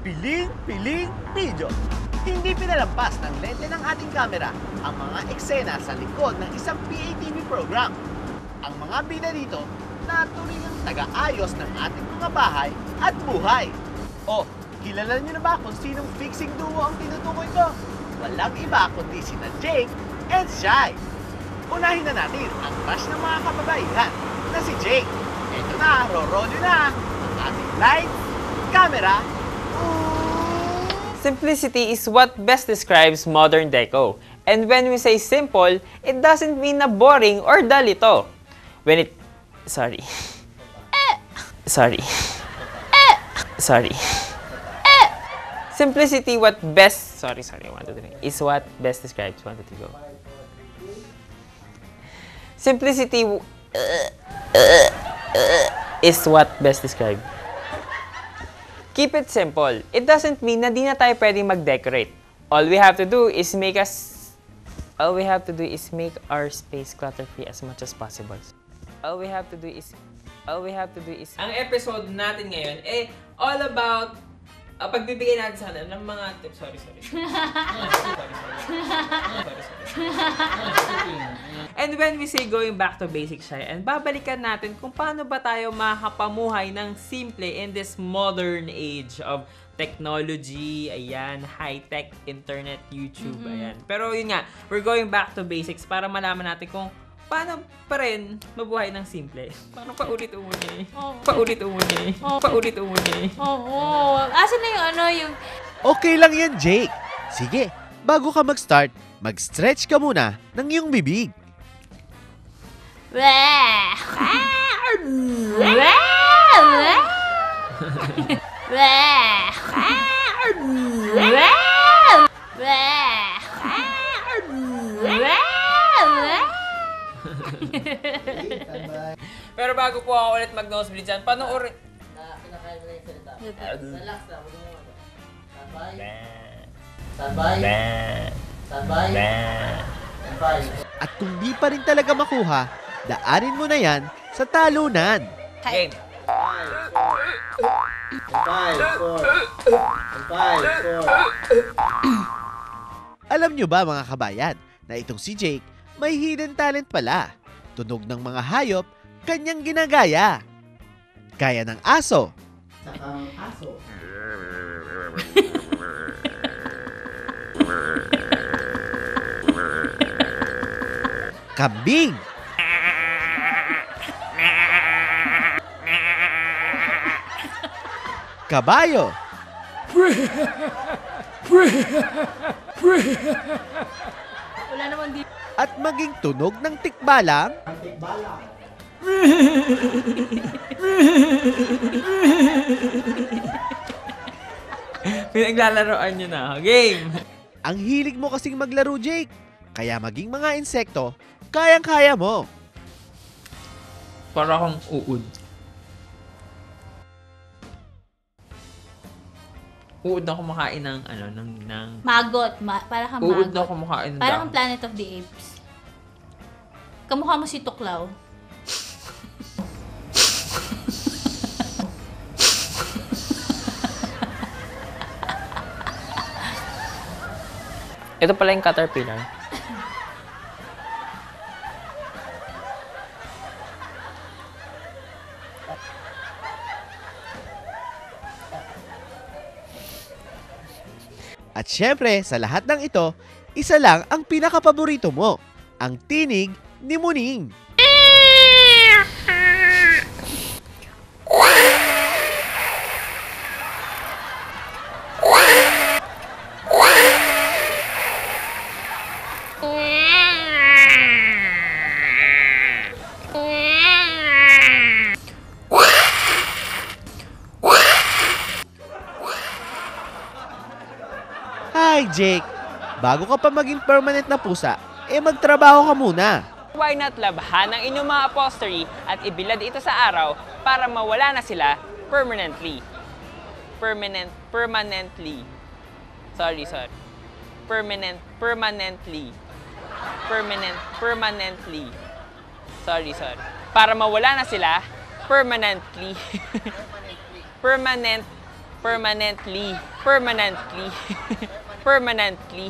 piling-piling video. Hindi pinalampas ng lente ng ating kamera ang mga eksena sa likod ng isang PATV program. Ang mga bida dito na tuloy ng taga-ayos ng ating mga bahay at buhay. O, kilala niyo na ba kung sinong fixing duo ang tinutukoy ko? Walang iba kundi sina Jake and Shai. Unahin na natin ang crush ng mga kababaihan na si Jake. Ito na, rorodyo na ang ating light, camera, Simplicity is what best describes modern deco. And when we say simple, it doesn't mean na boring or dull ito. When it... Sorry. Sorry. Sorry. Simplicity what best... Sorry, 1, 2, 3. Is what best describes... 1, 2, 3, go. Simplicity... is what best described. Keep it simple. It doesn't mean na di na tayo pwedeng mag-decorate. All we have to do is make our space clutter-free as much as possible. All we have to do is Ang episode natin ngayon all about pagbibigay natin sa kanila ng mga tips. Sorry. And when we say going back to basics siya, and babalikan natin kung paano ba tayo makapamuhay ng simple in this modern age of technology, ayan, high-tech, internet, YouTube, ayan. Pero yun nga, we're going back to basics para malaman natin kung paano pa rin mabuhay ng simple. Paano paulit-umuli? Paulit-umuli. Oo. Asan na yung Okay lang yan, Jake. Sige, bago ka mag-start, mag-stretch ka muna ng iyong bibig. Pero bago po ako ulit mag-nosebleed dyan, panoorin... Kinakain mo na yung salita. Relax na, huwag mo ano. Standby. At kung di pa rin talaga makuha, daanin mo na yan sa talunan. Game. 5, 4. Alam nyo ba mga kabayan, na itong si Jake may hidden talent pala. Tunog ng mga hayop, kanyang ginagaya. Gaya ng aso, Sakang aso. kambing, kabayo, Wala naman dito. at maging tunog ng tikbalang. Tikbalang. Pinaglalaroan nyo na. Game! Ang hilig mo kasing maglaro, Jake. Kaya maging mga insekto, kayang-kaya mo. Para akong uod. Uod na kumakain ng Magot. Para kang uod na magot. kumakain ng Parang Planet of the Apes. Kamukha mo si Tuklaw. Ito pala yung caterpillar. At syempre, sa lahat ng ito, isa lang ang pinakapaborito mo, ang tinig ni Muning. Hi, Jake! Bago ka pa maging permanent na pusa, magtrabaho ka muna. Why not labhan ang inyong mga upholstery at ibilad ito sa araw para mawala na sila permanently. Permanently. Sorry. Permanently. Sorry. Para mawala na sila permanently. Permanently. Permanently. Permanently.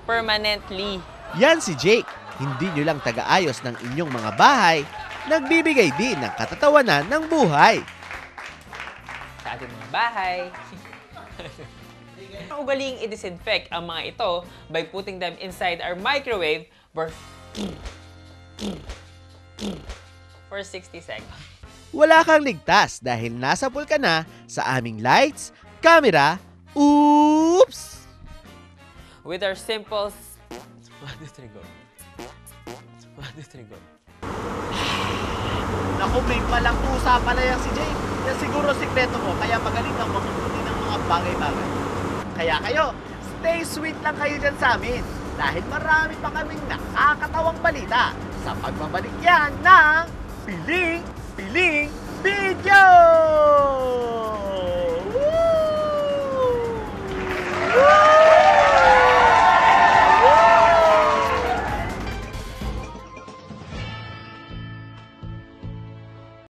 Permanently. Yan si Jake. Hindi nyo lang taga-ayos ng inyong mga bahay, nagbibigay din ng katatawanan ng buhay. Sa ating mga bahay. Ang ugaling i-disinfect ang mga ito by putting them inside our microwave for 60 seconds. Wala kang ligtas dahil nasa pool ka na sa aming lights, camera, oops! With our simple 1, 2, 3, go. 1, 2, 3, go. Naku, may palang pusa pala yan si Jake. Yan siguro sikreto mo, kaya magaling kang mamukuti ng mga bagay-bagay. Kaya kayo, stay sweet lang kayo dyan sa amin. Dahil marami pa kaming nakakatawang balita sa pagbabalik yan ng Piling Piling Video!